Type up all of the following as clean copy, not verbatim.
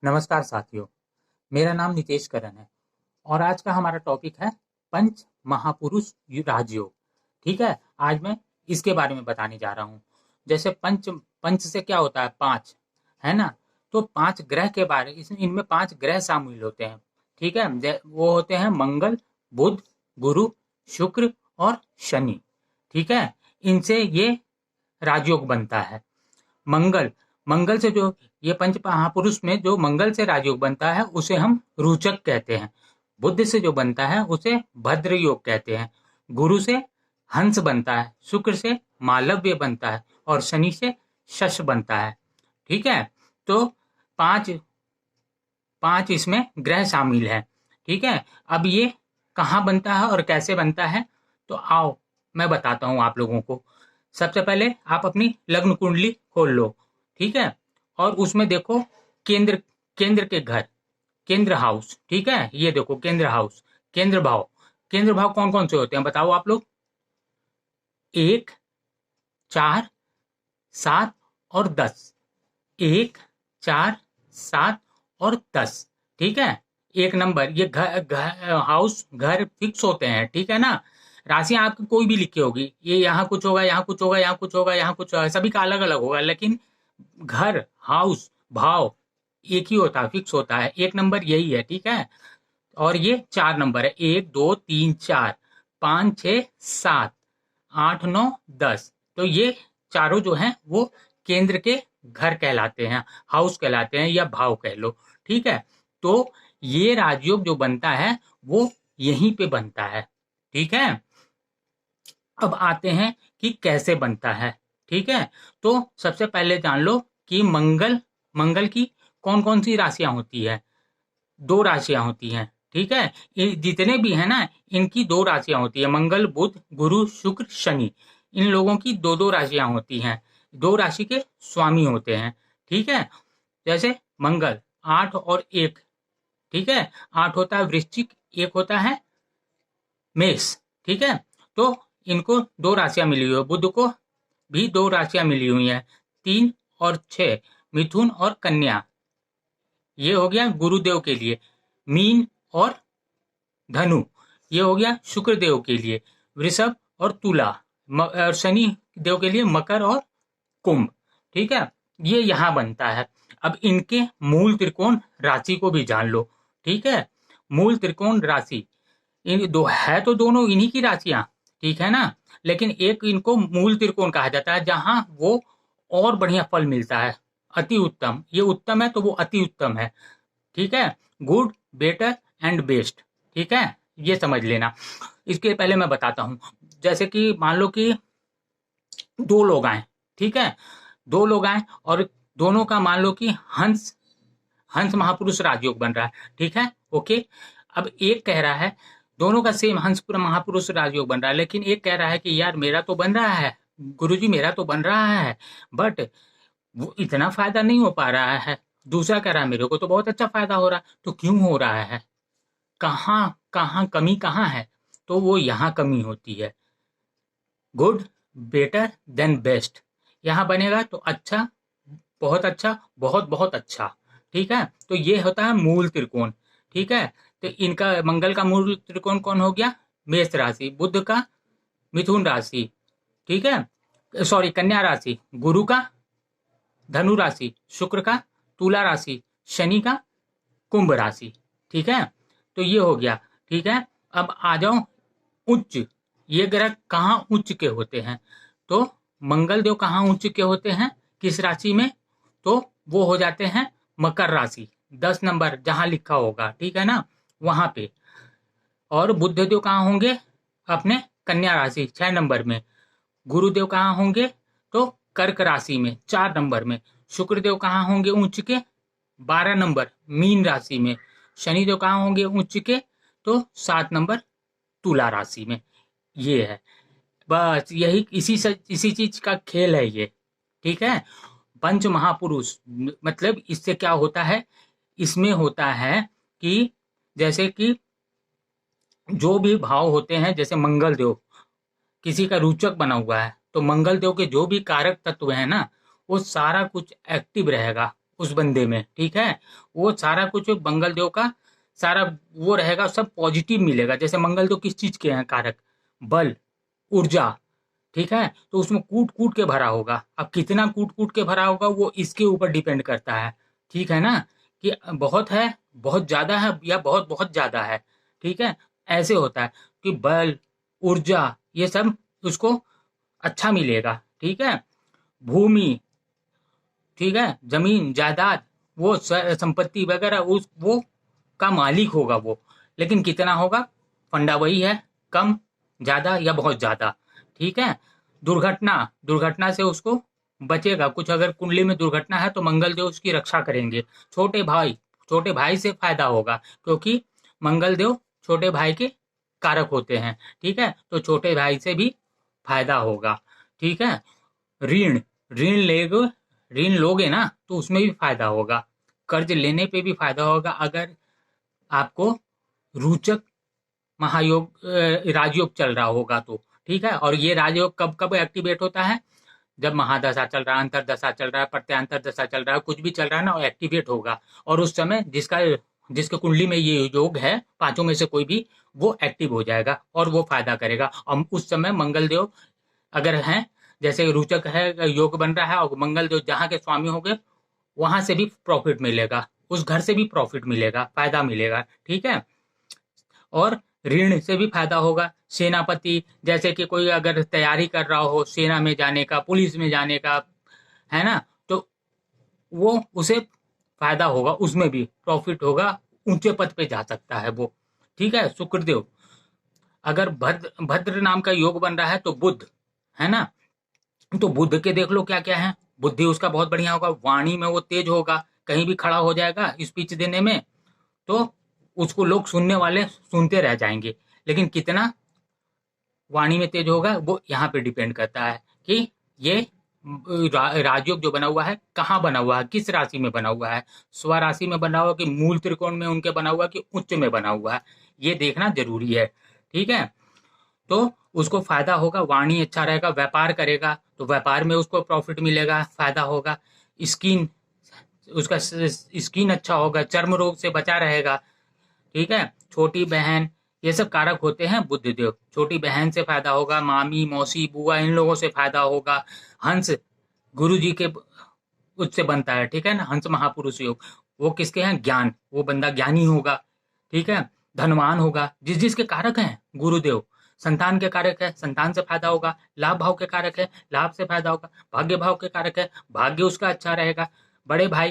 नमस्कार साथियों, मेरा नाम नितेश करण है और आज का हमारा टॉपिक है पंच महापुरुष राजयोग। ठीक है, आज मैं इसके बारे में बताने जा रहा हूँ। जैसे पंच पंच से क्या होता है? पांच, है ना? तो पांच ग्रह के बारे इसमें इनमें पांच ग्रह शामिल होते हैं। ठीक है, वो होते हैं मंगल, बुध, गुरु, शुक्र और शनि। ठीक है, इनसे ये राजयोग बनता है। मंगल मंगल से जो ये पंच महापुरुष में जो मंगल से राजयोग बनता है उसे हम रोचक कहते हैं। बुध से जो बनता है उसे भद्र योग कहते हैं। गुरु से हंस बनता है, शुक्र से मालव्य बनता है और शनि से शश बनता है। ठीक है, तो पांच पांच इसमें ग्रह शामिल है। ठीक है, अब ये कहाँ बनता है और कैसे बनता है, तो आओ मैं बताता हूँ आप लोगों को। सबसे पहले आप अपनी लग्न कुंडली खोल लो। ठीक है, और उसमें देखो केंद्र केंद्र के घर, केंद्र हाउस। ठीक है, ये देखो केंद्र हाउस, केंद्र भाव। केंद्र भाव कौन कौन से होते हैं बताओ आप लोग? एक, चार, सात और 10। एक, चार, सात और 10। ठीक है, एक नंबर ये हाउस घर फिक्स होते हैं। ठीक है ना? राशियां आपकी कोई भी लिखी होगी, ये यहाँ कुछ होगा, यहाँ कुछ होगा, यहाँ कुछ होगा, यहाँ कुछ होगा, सभी का अलग अलग होगा, लेकिन घर, हाउस, भाव एक ही होता है, फिक्स होता है। एक नंबर यही है। ठीक है, और ये चार नंबर है, एक, दो, तीन, चार, पाँच, छः, सात, आठ, नौ, 10। तो ये चारों जो हैं वो केंद्र के घर कहलाते हैं, हाउस कहलाते हैं या भाव कह लो। ठीक है, तो ये राजयोग जो बनता है वो यहीं पे बनता है। ठीक है, अब आते हैं कि कैसे बनता है। ठीक है, तो सबसे पहले जान लो कि मंगल मंगल की कौन कौन सी राशियां होती है। दो राशियां होती हैं। ठीक है, ये जितने भी हैं ना, इनकी दो राशियां होती है, मंगल, बुध, गुरु, शुक्र, शनि। इन लोगों की दो दो राशियां होती हैं, दो राशि के स्वामी होते हैं। ठीक है, जैसे मंगल 8 और 1। ठीक है, 8 होता है वृश्चिक, 1 होता है मेष। ठीक है, तो इनको दो राशियां मिली हुई है। बुध को भी दो राशियां मिली हुई हैं, 3 और 6, मिथुन और कन्या। ये हो गया गुरुदेव के लिए। मीन और धनु, ये हो गया शुक्र देव के लिए। वृषभ और तुला, और शनि देव के लिए मकर और कुंभ। ठीक है, ये यहाँ बनता है। अब इनके मूल त्रिकोण राशि को भी जान लो। ठीक है, मूल त्रिकोण राशि इन दो है, तो दोनों इन्हीं की राशियां। ठीक है ना? लेकिन एक इनको मूल त्रिकोण कहा जाता है, जहां वो और बढ़िया फल मिलता है। अति उत्तम, ये उत्तम है तो वो अति उत्तम है। ठीक है, गुड, बेटर एंड बेस्ट। ठीक है, ये समझ लेना। इसके पहले मैं बताता हूँ। जैसे कि मान लो कि दो लोग आए। ठीक है, दो लोग आए और दोनों का मान लो कि हंस हंस महापुरुष राजयोग बन रहा है। ठीक है, ओके। अब एक कह रहा है, दोनों का सेम हंसपुर महापुरुष राजयोग बन रहा है, लेकिन एक कह रहा है कि यार मेरा तो बन रहा है, गुरुजी मेरा तो बन रहा है, बट वो इतना फायदा नहीं हो पा रहा है। दूसरा कह रहा है मेरे को तो बहुत अच्छा फायदा हो रहा है। तो क्यों हो रहा है? कहाँ कहाँ कमी कहाँ है? तो वो यहाँ कमी होती है। गुड, बेटर देन बेस्ट, यहाँ बनेगा तो अच्छा, बहुत अच्छा, बहुत बहुत अच्छा। ठीक है, तो ये होता है मूल त्रिकोण। ठीक है, तो इनका मंगल का मूल त्रिकोण कौन हो गया? मेष राशि। बुध का मिथुन राशि। ठीक है, सॉरी कन्या राशि। गुरु का धनु राशि। शुक्र का तुला राशि। शनि का कुंभ राशि। ठीक है, तो ये हो गया। ठीक है, अब आ जाओ उच्च। ये ग्रह कहाँ उच्च के होते हैं? तो मंगल देव कहाँ उच्च के होते हैं, किस राशि में? तो वो हो जाते हैं मकर राशि, 10 नंबर जहां लिखा होगा। ठीक है ना, वहां पे। और बुध देव कहाँ होंगे? अपने कन्या राशि 6 नंबर में। गुरुदेव कहाँ होंगे? तो कर्क राशि में 4 नंबर में। शुक्रदेव कहाँ होंगे उच्च के? 12 नंबर मीन राशि में। शनिदेव कहाँ होंगे उच्च के? तो 7 नंबर तुला राशि में। ये है, बस यही इसी चीज का खेल है ये। ठीक है, पंच महापुरुष मतलब इससे क्या होता है? इसमें होता है कि जैसे कि जो भी भाव होते हैं, जैसे मंगल देव किसी का रोचक बना हुआ है, तो मंगल देव के जो भी कारक तत्व है ना, वो सारा कुछ एक्टिव रहेगा, उस बंदे में, ठीक है। वो सारा कुछ मंगल देव का सारा वो रहेगा, सब पॉजिटिव मिलेगा। जैसे मंगल देव किस चीज के हैं कारक? बल, ऊर्जा, ठीक है। तो उसमें कूट कूट के भरा होगा। अब कितना कूट कूट के भरा होगा वो इसके ऊपर डिपेंड करता है, ठीक है ना, कि बहुत है, बहुत ज्यादा है, या बहुत बहुत ज्यादा है, ठीक है। ऐसे होता है कि बल, ऊर्जा, ये सब उसको अच्छा मिलेगा, ठीक है। भूमि, ठीक है, जमीन जायदाद, वो संपत्ति वगैरह उस वो का मालिक होगा वो। लेकिन कितना होगा, फंडा वही है, कम, ज्यादा या बहुत ज्यादा, ठीक है। दुर्घटना, दुर्घटना से उसको बचेगा। कुछ अगर कुंडली में दुर्घटना है तो मंगल देव उसकी रक्षा करेंगे। छोटे भाई, छोटे भाई से फायदा होगा, क्योंकि मंगल देव छोटे भाई के कारक होते हैं, ठीक है। तो छोटे भाई से भी फायदा होगा, ठीक है। ऋण, ऋण लेगो, ऋण लोगे ना तो उसमें भी फायदा होगा। कर्ज लेने पे भी फायदा होगा, अगर आपको रोचक महायोग राजयोग चल रहा होगा तो, ठीक है। और ये राजयोग कब कब एक्टिवेट होता है? जब महादशा चल रहा है, अंतरदशा चल रहा है, प्रत्यांतर दशा चल रहा है, कुछ भी चल रहा है ना, वो एक्टिवेट होगा। और उस समय जिसके कुंडली में ये योग है, पांचों में से कोई भी, वो एक्टिव हो जाएगा और वो फायदा करेगा। और उस समय मंगल देव अगर हैं, जैसे रोचक है, योग बन रहा है, और मंगल देव जहाँ के स्वामी होंगे वहां से भी प्रॉफिट मिलेगा, उस घर से भी प्रॉफिट मिलेगा, फायदा मिलेगा, ठीक है। और ऋण से भी फायदा होगा। सेनापति, जैसे कि कोई अगर तैयारी कर रहा हो सेना में जाने का, पुलिस में जाने का, है ना, तो वो उसे फायदा होगा, उसमें भी प्रॉफिट होगा, ऊंचे पद पे जा सकता है वो, ठीक है। शुक्रदेव, अगर भद्र भद्र नाम का योग बन रहा है तो बुध, है ना, तो बुध के देख लो क्या क्या है। बुद्धि उसका बहुत बढ़िया होगा, वाणी में वो तेज होगा, कहीं भी खड़ा हो जाएगा स्पीच देने में, तो उसको लोग सुनने वाले सुनते रह जाएंगे। लेकिन कितना वाणी में तेज होगा वो यहाँ पे डिपेंड करता है कि ये राजयोग जो बना हुआ है कहाँ बना हुआ है, किस राशि में बना हुआ है। स्वराशि में बना हुआ कि मूल त्रिकोण में उनके बना हुआ कि उच्च में बना हुआ है, ये देखना जरूरी है, ठीक है। तो उसको फायदा होगा, वाणी अच्छा रहेगा, व्यापार करेगा तो व्यापार में उसको प्रॉफिट मिलेगा, फायदा होगा। स्किन, उसका स्किन अच्छा होगा, चर्म रोग से बचा रहेगा, ठीक है। छोटी बहन, ये सब कारक होते हैं बुद्धदेव। छोटी बहन से फायदा होगा, मामी, मौसी, बुआ, इन लोगों से फायदा होगा। हंस, गुरु जी के उससे बनता है, ठीक है ना, हंस महापुरुष योग। वो किसके हैं? ज्ञान, वो बंदा ज्ञानी होगा, ठीक है। धनवान होगा, जिस जिसके कारक हैं गुरुदेव। संतान के कारक है, संतान से फायदा होगा। लाभ भाव के कारक है, लाभ से फायदा होगा। भाग्य भाव के कारक है, भाग्य उसका अच्छा रहेगा। बड़े भाई,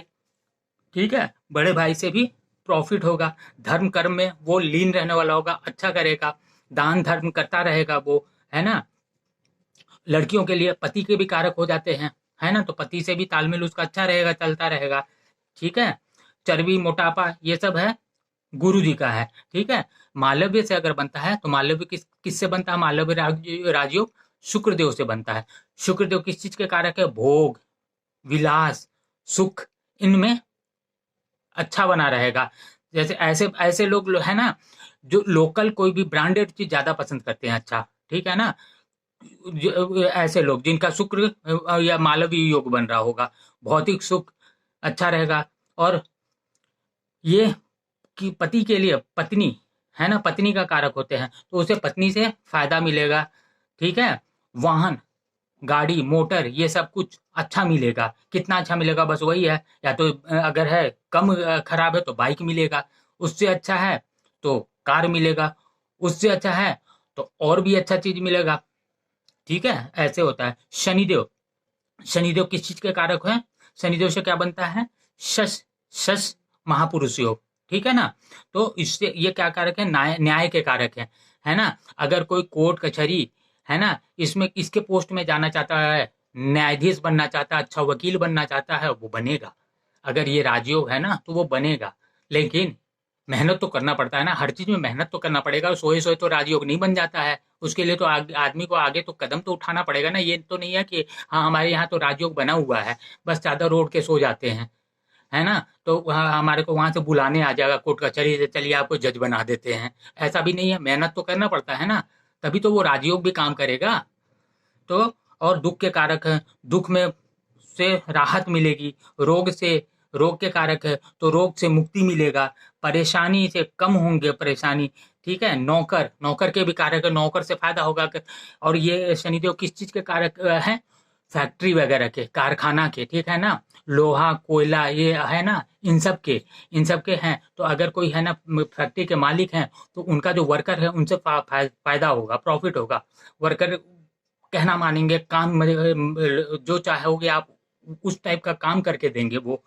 ठीक है, बड़े भाई से भी प्रॉफिट होगा। धर्म कर्म में वो लीन रहने वाला होगा, अच्छा करेगा, दान धर्म करता रहेगा वो, है ना। लड़कियों के लिए पति के भी कारक हो जाते हैं, है ना, तो पति से भी तालमेल उसका अच्छा रहेगा, चलता रहेगा, ठीक है। चर्बी, मोटापा, ये सब है गुरु जी का है, ठीक है। मालव्य से अगर बनता है तो मालव्य किससे बनता है? मालव्य राजयोग शुक्रदेव से बनता है। शुक्रदेव किस चीज के कारक है? भोग, विलास, सुख, इनमें अच्छा बना रहेगा। जैसे ऐसे ऐसे लोग है ना, जो लोकल कोई भी ब्रांडेड चीज ज्यादा पसंद करते हैं, अच्छा, ठीक है ना। ऐसे लोग जिनका शुक्र या मालवीय योग बन रहा होगा, भौतिक सुख अच्छा रहेगा। और ये कि पति के लिए पत्नी, है ना, पत्नी का कारक होते हैं, तो उसे पत्नी से फायदा मिलेगा, ठीक है। वाहन, गाड़ी, मोटर, ये सब कुछ अच्छा मिलेगा। कितना अच्छा मिलेगा? बस वही है, या तो अगर है कम खराब है तो बाइक मिलेगा, उससे अच्छा है तो कार मिलेगा, उससे अच्छा है तो और भी अच्छा चीज मिलेगा, ठीक है। ऐसे होता है। शनिदेव, शनिदेव किस चीज के कारक हैं? शनिदेव से क्या बनता है? शश, शश महापुरुष योग, ठीक है ना। तो इससे ये क्या कारक है? न्याय, न्याय के कारक है ना। अगर कोई कोर्ट कचहरी, है ना, इसमें किसके पोस्ट में जाना चाहता है, न्यायाधीश बनना चाहता है, अच्छा वकील बनना चाहता है, वो बनेगा। अगर ये राजयोग है ना तो वो बनेगा। लेकिन मेहनत तो करना पड़ता है ना, हर चीज में मेहनत तो करना पड़ेगा। सोए सोए तो राजयोग नहीं बन जाता है, उसके लिए तो आदमी को आगे तो कदम तो उठाना पड़ेगा ना। ये तो नहीं है कि हाँ हमारे यहाँ तो राजयोग बना हुआ है, बस चादर ओढ़ के सो जाते हैं, है ना, तो हमारे को वहां से बुलाने आ जाएगा कोर्ट कचहरी से, चलिए आपको जज बना देते हैं। ऐसा भी नहीं है, मेहनत तो करना पड़ता है ना, तभी तो वो राजयोग भी काम करेगा। तो और दुख के कारक हैं, दुख में से राहत मिलेगी, रोग से रोग के कारक है तो रोग से मुक्ति मिलेगा, परेशानी से कम होंगे परेशानी, ठीक है। नौकर, नौकर के भी कारक है, नौकर से फायदा होगा। और ये शनिदेव किस चीज के कारक है? फैक्ट्री वगैरह के, कारखाना के, ठीक है ना। लोहा, कोयला, ये है ना, इन सब के हैं। तो अगर कोई है ना फैक्ट्री के मालिक हैं तो उनका जो वर्कर है उनसे फायदा होगा, प्रॉफिट होगा। वर्कर कहना मानेंगे, काम जो चाहोगे आप उस टाइप का काम करके देंगे वो।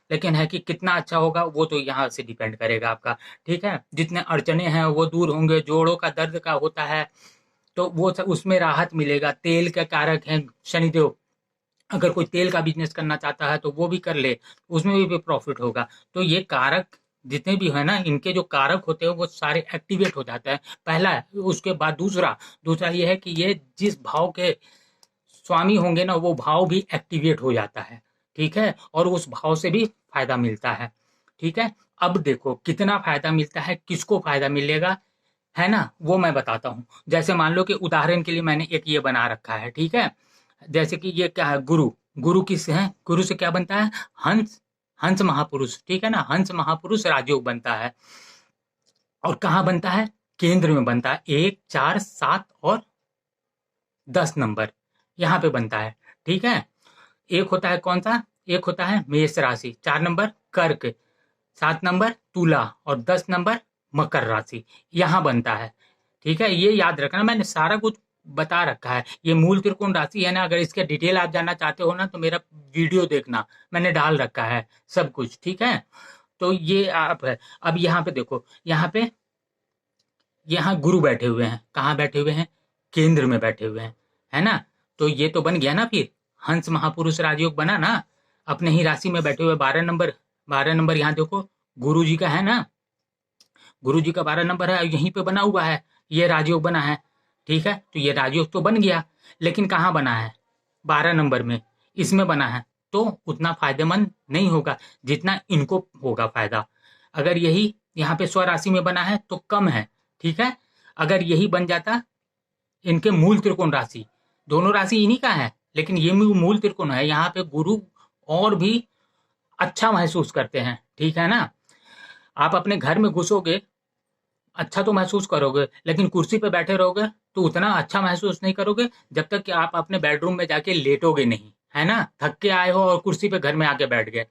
लेकिन है कि कितना अच्छा होगा वो तो यहाँ से डिपेंड करेगा आपका, ठीक है। जितने अड़चने हैं वो दूर होंगे, जोड़ों का दर्द का होता है तो वो उसमें राहत मिलेगा। तेल के कारक हैं शनिदेव, अगर कोई तेल का बिजनेस करना चाहता है तो वो भी कर ले, उसमें भी प्रॉफिट होगा। तो ये कारक जितने भी है ना, इनके जो कारक होते हैं वो सारे एक्टिवेट हो जाते हैं, पहला है। उसके बाद दूसरा दूसरा ये है कि ये जिस भाव के स्वामी होंगे ना वो भाव भी एक्टिवेट हो जाता है, ठीक है। और उस भाव से भी फायदा मिलता है, ठीक है। अब देखो कितना फायदा मिलता है, किसको फायदा मिलेगा, है ना, वो मैं बताता हूँ। जैसे मान लो कि उदाहरण के लिए मैंने एक ये बना रखा है, ठीक है। जैसे कि ये क्या है, गुरु। गुरु किस है? गुरु से क्या बनता है? हंस, हंस महापुरुष, ठीक है ना। हंस महापुरुष राजयोग बनता है। और कहाँ बनता है? केंद्र में बनता है, 1, 4, 7 और 10 नंबर यहाँ पे बनता है, ठीक है। एक होता है कौन सा? एक होता है मेष राशि, 4 नंबर कर्क, 7 नंबर तुला और 10 नंबर मकर राशि, यहाँ बनता है, ठीक है। ये याद रखना, मैंने सारा कुछ बता रखा है। ये मूल त्रिकोण राशि है ना, अगर इसके डिटेल आप जानना चाहते हो ना तो मेरा वीडियो देखना, मैंने डाल रखा है सब कुछ, ठीक है। तो ये आप है। अब यहाँ पे देखो, यहाँ गुरु बैठे हुए हैं, कहाँ बैठे हुए हैं? केंद्र में बैठे हुए हैं, है ना। तो ये तो बन गया ना, फिर हंस महापुरुष राजयोग बना ना। अपने ही राशि में बैठे हुए 12 नंबर, 12 नंबर यहाँ देखो गुरु जी का है ना, गुरु जी का 12 नंबर है, यहीं पे बना हुआ है, ये राजयोग बना है, ठीक है। तो ये राजयोग तो बन गया, लेकिन कहाँ बना है? 12 नंबर में, इसमें बना है। तो उतना फायदेमंद नहीं होगा जितना इनको होगा फायदा। अगर यही यहाँ पे स्वराशि में बना है तो कम है, ठीक है। अगर यही बन जाता इनके मूल त्रिकोण राशि, दोनों राशि इन्हीं का है, लेकिन ये मूल त्रिकोण है, यहाँ पे गुरु और भी अच्छा महसूस करते हैं, ठीक है ना। आप अपने घर में घुसोगे, अच्छा तो महसूस करोगे, लेकिन कुर्सी पे बैठे रहोगे तो उतना अच्छा महसूस नहीं करोगे जब तक कि आप अपने बेडरूम में जाके लेटोगे नहीं, है ना। थक के आए हो और कुर्सी पे घर में आके बैठ गए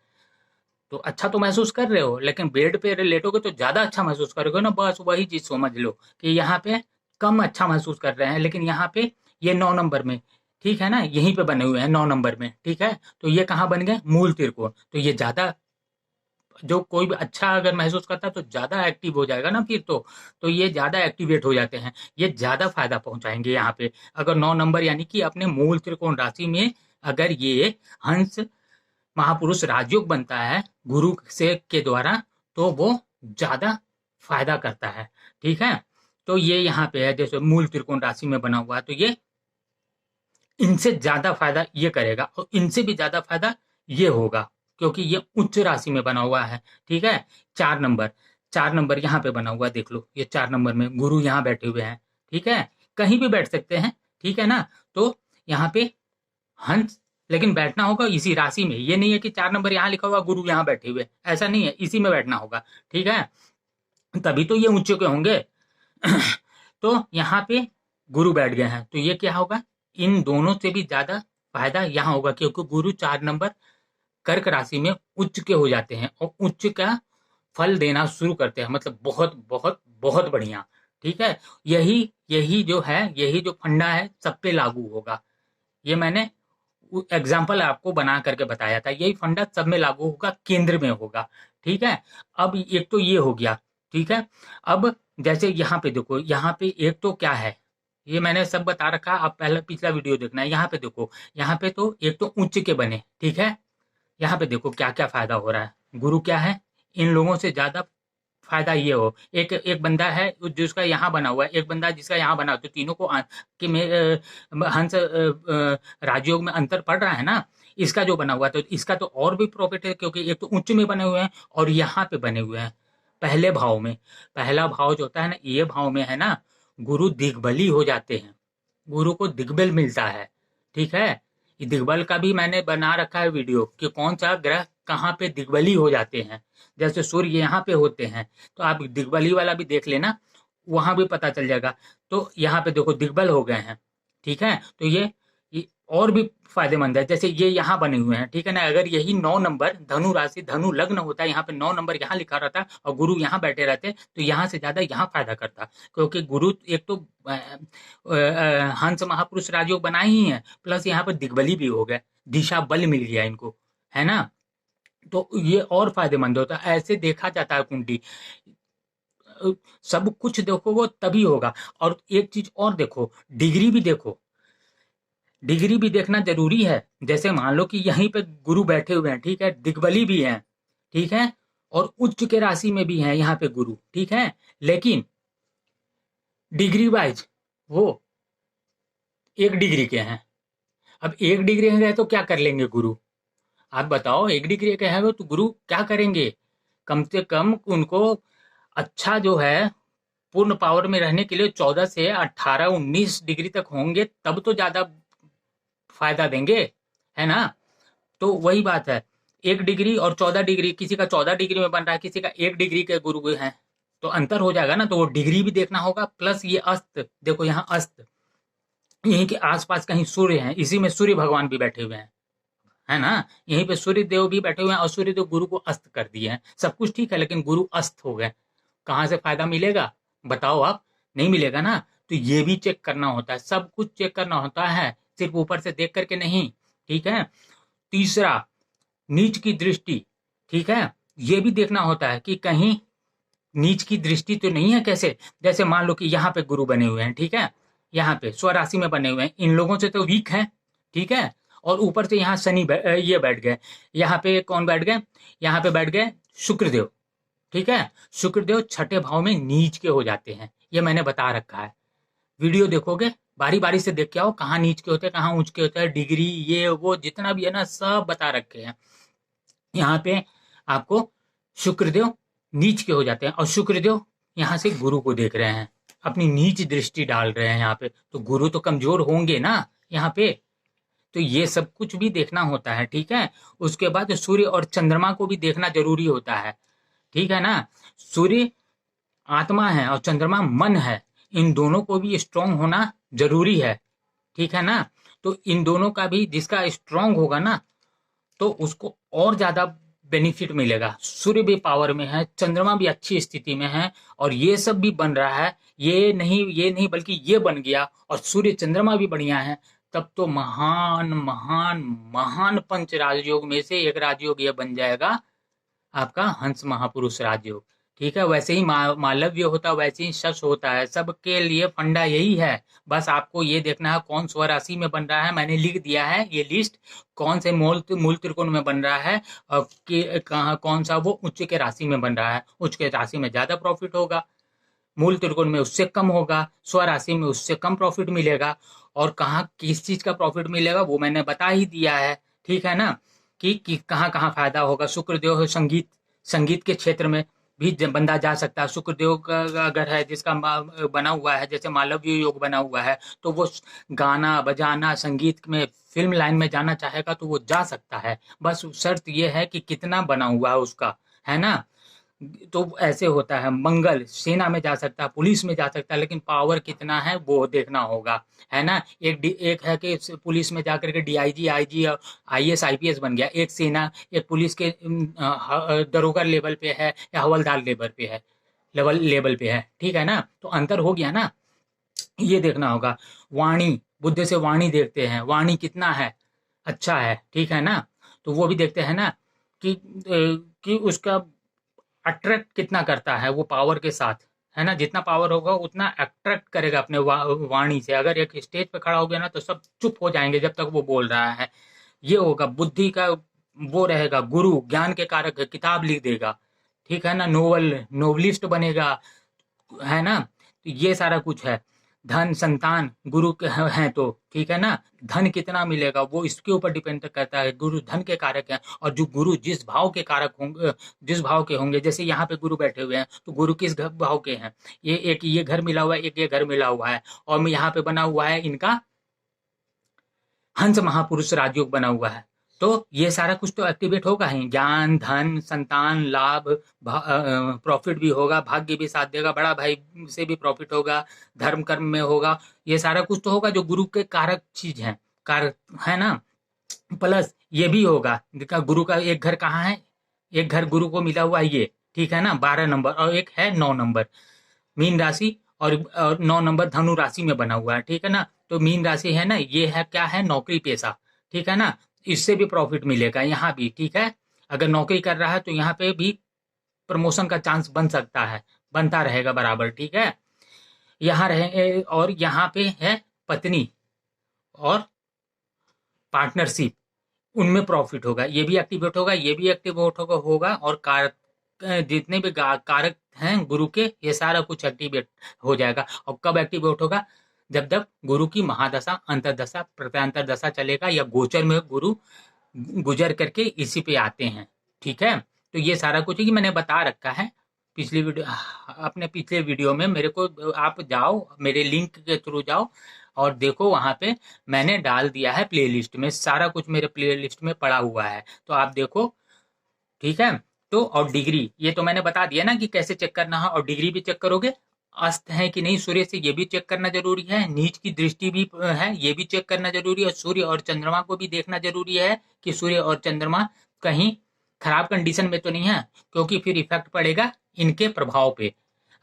तो अच्छा तो महसूस कर रहे हो, लेकिन बेड पे लेटोगे तो ज्यादा अच्छा महसूस करोगे ना। बस वही चीज समझ लो कि यहाँ पे कम अच्छा महसूस कर रहे हैं, लेकिन यहाँ पे ये 9 नंबर में, ठीक है ना, यहीं पे बने हुए हैं 9 नंबर में, ठीक है। तो ये कहाँ बन गए? मूल त्रिकोण। तो ये ज्यादा, जो कोई भी अच्छा अगर महसूस करता है तो ज्यादा एक्टिव हो जाएगा ना फिर तो ये ज्यादा एक्टिवेट हो जाते हैं, ये ज्यादा फायदा पहुंचाएंगे यहाँ पे। अगर 9 नंबर यानी कि अपने मूल त्रिकोण राशि में अगर ये हंस महापुरुष राजयोग बनता है गुरु से के द्वारा तो वो ज्यादा फायदा करता है, ठीक है। तो ये यहाँ पे है, जैसे मूल त्रिकोण राशि में बना हुआ है तो ये इनसे ज्यादा फायदा ये करेगा, और इनसे भी ज्यादा फायदा ये होगा क्योंकि ये उच्च राशि में बना हुआ है, ठीक है। 4 नंबर, 4 नंबर यहाँ पे बना हुआ है, देख लो ये 4 नंबर में गुरु यहाँ बैठे हुए हैं, ठीक है। कहीं भी बैठ सकते हैं, ठीक है ना। तो यहाँ पे हंस, लेकिन बैठना होगा इसी राशि में, ये नहीं है कि 4 नंबर यहाँ लिखा हुआ गुरु यहाँ बैठे हुए, ऐसा नहीं है, इसी में बैठना होगा, ठीक है। तभी तो ये ऊंचे के होंगे। तो यहाँ पे गुरु बैठ गए हैं तो ये क्या होगा? इन दोनों से भी ज्यादा फायदा यहाँ होगा, क्योंकि गुरु 4 नंबर कर्क राशि में उच्च के हो जाते हैं और उच्च का फल देना शुरू करते हैं, मतलब बहुत बहुत बहुत बढ़िया, ठीक है। यही यही जो है, यही जो फंडा है सब पे लागू होगा। ये मैंने एग्जाम्पल आपको बना करके बताया था, यही फंडा सब में लागू होगा, केंद्र में होगा, ठीक है। अब एक तो ये हो गया, ठीक है। अब जैसे यहाँ पे देखो, यहाँ पे एक तो क्या है, ये मैंने सब बता रखा, आप पहले पिछला वीडियो देखना है। यहाँ पे देखो, यहाँ पे तो एक तो उच्च के बने, ठीक है। यहाँ पे देखो क्या क्या फायदा हो रहा है, गुरु क्या है, इन लोगों से ज्यादा फायदा ये हो। एक एक बंदा है जिसका यहाँ बना हुआ है, एक बंदा जिसका यहाँ बना हुआ है, तो तीनों को कि हंस राजयोग में अंतर पड़ रहा है ना। इसका जो बना हुआ है तो इसका तो और भी प्रॉफिट है, क्योंकि एक तो उच्च में बने हुए हैं और यहाँ पे बने हुए हैं पहले भाव में। पहला भाव जो होता है ना, ये भाव में है ना, गुरु दिग्बली हो जाते हैं, गुरु को दिग्बल मिलता है, ठीक है। ये दिग्बल का भी मैंने बना रखा है वीडियो कि कौन सा ग्रह कहाँ पे दिग्बली हो जाते हैं। जैसे सूर्य यहाँ पे होते हैं तो आप दिग्बली वाला भी देख लेना, वहां भी पता चल जाएगा। तो यहाँ पे देखो दिग्बल हो गए हैं, ठीक है। तो ये और भी फायदेमंद है। जैसे ये यहाँ बने हुए हैं, ठीक है ना। अगर यही 9 नंबर धनु राशि धनु लग्न होता है, यहाँ पे 9 नंबर यहाँ लिखा रहता और गुरु यहाँ बैठे रहते तो यहाँ से ज्यादा यहाँ फायदा करता, क्योंकि गुरु एक तो हंस महापुरुष राजयोग बनाए ही है, प्लस यहाँ पर दिग्बली भी हो गए, दिशा बल मिल गया इनको, है ना। तो ये और फायदेमंद होता है। ऐसे देखा जाता है कुंडली, सब कुछ देखो वो तभी होगा। और एक चीज और देखो, डिग्री भी देखो, डिग्री भी देखना जरूरी है। जैसे मान लो कि यहीं पे गुरु बैठे हुए हैं, ठीक है, दिग्बली भी हैं, ठीक है, और उच्च के राशि में भी हैं यहाँ पे गुरु, ठीक है, लेकिन डिग्री वाइज वो 1 डिग्री के हैं। अब 1 डिग्री के हैं तो क्या कर लेंगे गुरु, आप बताओ। 1 डिग्री के हैं तो गुरु क्या करेंगे, कम से कम उनको अच्छा जो है पूर्ण पावर में रहने के लिए 14 से 18 19 डिग्री तक होंगे, तब तो ज्यादा फायदा देंगे, है ना। तो वही बात है, 1 डिग्री और 14 डिग्री, किसी का 14 डिग्री में बन रहा है, किसी का 1 डिग्री के गुरु हैं, तो अंतर हो जाएगा ना। तो वो डिग्री भी देखना होगा, प्लस ये अस्त देखो, यहाँ अस्त यहीं के आसपास कहीं सूर्य है, इसी में सूर्य भगवान भी बैठे हुए हैं, है ना। यहीं पे सूर्य देव भी बैठे हुए हैं और सूर्य देव गुरु को अस्त कर दिए हैं। सब कुछ ठीक है, लेकिन गुरु अस्त हो गए, कहाँ से फायदा मिलेगा बताओ आप, नहीं मिलेगा ना। तो ये भी चेक करना होता है, सब कुछ चेक करना होता है, सिर्फ ऊपर से देख करके नहीं, ठीक है। तीसरा, नीच की दृष्टि, ठीक है, ये भी देखना होता है कि कहीं नीच की दृष्टि तो नहीं है। कैसे, जैसे मान लो कि यहाँ पे गुरु बने हुए हैं, ठीक है, यहाँ पे स्वराशि में बने हुए हैं, इन लोगों से तो वीक है, ठीक है, और ऊपर से यहाँ शनि ये बैठ गए, यहाँ पे कौन बैठ गए, यहाँ पे बैठ गए शुक्रदेव, ठीक है। शुक्रदेव छठे भाव में नीच के हो जाते हैं, ये मैंने बता रखा है। वीडियो देखोगे, बारी बारी से देख के आओ, कहाँ नीच के होते हैं कहाँ ऊंच के होते हैं, डिग्री ये वो जितना भी है ना, सब बता रखे हैं। यहाँ पे आपको शुक्रदेव नीच के हो जाते हैं, और शुक्रदेव यहाँ से गुरु को देख रहे हैं, अपनी नीच दृष्टि डाल रहे हैं यहाँ पे, तो गुरु तो कमजोर होंगे ना यहाँ पे। तो ये सब कुछ भी देखना होता है, ठीक है। उसके बाद सूर्य और चंद्रमा को भी देखना जरूरी होता है, ठीक है ना। सूर्य आत्मा है और चंद्रमा मन है, इन दोनों को भी स्ट्रांग होना जरूरी है, ठीक है ना। तो इन दोनों का भी, जिसका स्ट्रांग होगा ना तो उसको और ज्यादा बेनिफिट मिलेगा। सूर्य भी पावर में है, चंद्रमा भी अच्छी स्थिति में है, और ये सब भी बन रहा है, ये नहीं बल्कि ये बन गया, और सूर्य चंद्रमा भी बढ़िया है, तब तो महान महान महान पंच राजयोग में से एक राजयोग ये बन जाएगा आपका हंस महापुरुष राजयोग, ठीक है। वैसे ही मालव्य होता है, वैसे ही शश होता है, सबके लिए फंडा यही है। बस आपको ये देखना है कौन स्वराशि में बन रहा है, मैंने लिख दिया है ये लिस्ट, कौन से मूल त्रिकोण में बन रहा है, और कहाँ कौन सा वो उच्च के राशि में बन रहा है। उच्च के राशि में ज्यादा प्रॉफिट होगा, मूल त्रिकोण में उससे कम होगा, स्वराशि में उससे कम प्रॉफिट मिलेगा। और कहाँ किस चीज का प्रॉफिट मिलेगा वो मैंने बता ही दिया है, ठीक है ना, कि कहाँ कहाँ फायदा होगा। शुक्रदेव संगीत संगीत के क्षेत्र में भी बंदा जा सकता है। शुक्रदेव का अगर है जिसका बना हुआ है, जैसे मालव्य योग बना हुआ है, तो वो गाना बजाना संगीत में फिल्म लाइन में जाना चाहेगा तो वो जा सकता है। बस शर्त ये है कि कितना बना हुआ है उसका, है ना। तो ऐसे होता है। मंगल सेना में जा सकता है, पुलिस में जा सकता है, लेकिन पावर कितना है वो देखना होगा, है ना। एक है कि पुलिस में जाकर के डीआईजी आईजी और आईएएस आईपीएस बन गया, एक सेना एक पुलिस के दरोगा लेवल पे है या हवलदार लेवल पे है, लेवल पे है, ठीक है ना। तो अंतर हो गया ना, ये देखना होगा। वाणी, बुद्धि से वाणी देखते हैं, वाणी कितना है, अच्छा है, ठीक है ना। तो वो भी देखते हैं ना कि उसका अट्रैक्ट कितना करता है वो पावर के साथ, है ना। जितना पावर होगा उतना अट्रैक्ट करेगा अपने वाणी से। अगर एक स्टेज पे खड़ा हो गया ना तो सब चुप हो जाएंगे जब तक वो बोल रहा है। ये होगा बुद्धि का, वो रहेगा गुरु, ज्ञान के कारक है, किताब लिख देगा, ठीक है ना, नोवलिस्ट बनेगा, है ना। तो ये सारा कुछ है। धन संतान गुरु के हैं तो ठीक है ना। धन कितना मिलेगा वो इसके ऊपर डिपेंड करता है, गुरु धन के कारक हैं। और जो गुरु जिस भाव के कारक होंगे, जिस भाव के होंगे, जैसे यहाँ पे गुरु बैठे हुए हैं तो गुरु किस भाव के हैं, ये घर मिला हुआ है, एक ये घर मिला हुआ है, और यहाँ पे बना हुआ है इनका हंस महापुरुष राजयोग बना हुआ है, तो ये सारा कुछ तो एक्टिवेट होगा ही। ज्ञान, धन, संतान, लाभ, प्रॉफिट भी होगा, भाग्य भी साथ देगा, बड़ा भाई से भी प्रॉफिट होगा, धर्म कर्म में होगा, ये सारा कुछ तो होगा जो गुरु के कारक चीज है, कारक है ना। प्लस ये भी होगा, गुरु का एक घर कहाँ है, एक घर गुरु को मिला हुआ है ये, ठीक है ना, 12 नंबर, और एक है 9 नंबर मीन राशि, और 9 नंबर धनु राशि में बना हुआ है, ठीक है ना। तो मीन राशि है ना, ये है क्या है, नौकरी पेशा, ठीक है ना, इससे भी प्रॉफिट मिलेगा यहाँ भी, ठीक है। अगर नौकरी कर रहा है तो यहाँ पे भी प्रमोशन का चांस बन सकता है, बनता रहेगा बराबर, ठीक है। यहाँ रहे, और यहाँ पे है पत्नी और पार्टनरशिप, उनमें प्रॉफिट होगा, ये भी एक्टिवेट होगा, ये भी एक्टिवेट होगा, और कारक, जितने भी कारक हैं गुरु के, ये सारा कुछ एक्टिवेट हो जाएगा। और कब एक्टिवेट होगा, जब जब गुरु की महादशा, अंतरदशा, प्रत्यांतर दशा चलेगा, या गोचर में गुरु गुजर करके इसी पे आते हैं, ठीक है। तो ये सारा कुछ है कि मैंने बता रखा है पिछली वीडियो, अपने पिछले वीडियो में। मेरे को आप जाओ, मेरे लिंक के थ्रू जाओ और देखो, वहां पे मैंने डाल दिया है प्लेलिस्ट में, सारा कुछ मेरे प्लेलिस्ट में पड़ा हुआ है, तो आप देखो, ठीक है। तो और डिग्री, ये तो मैंने बता दिया ना कि कैसे चेक करना है, और डिग्री भी चेक करोगे, अस्त है कि नहीं सूर्य से, ये भी चेक करना जरूरी है, नीच की दृष्टि भी है, ये भी चेक करना जरूरी है, सूर्य और चंद्रमा को भी देखना जरूरी है कि सूर्य और चंद्रमा कहीं खराब कंडीशन में तो नहीं है, क्योंकि फिर इफेक्ट पड़ेगा इनके प्रभाव पे।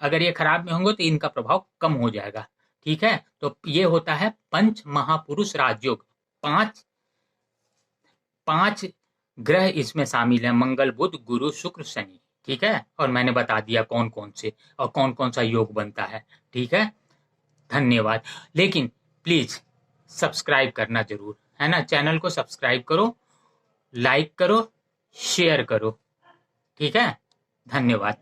अगर ये खराब में होंगे तो इनका प्रभाव कम हो जाएगा, ठीक है। तो ये होता है पंच महापुरुष राजयोग। पांच पांच ग्रह इसमें शामिल है, मंगल, बुध, गुरु, शुक्र, शनि, ठीक है। और मैंने बता दिया कौन कौन से और कौन कौन सा योग बनता है, ठीक है। धन्यवाद। लेकिन प्लीज सब्सक्राइब करना जरूर, है ना, चैनल को सब्सक्राइब करो, लाइक करो, शेयर करो, ठीक है। धन्यवाद।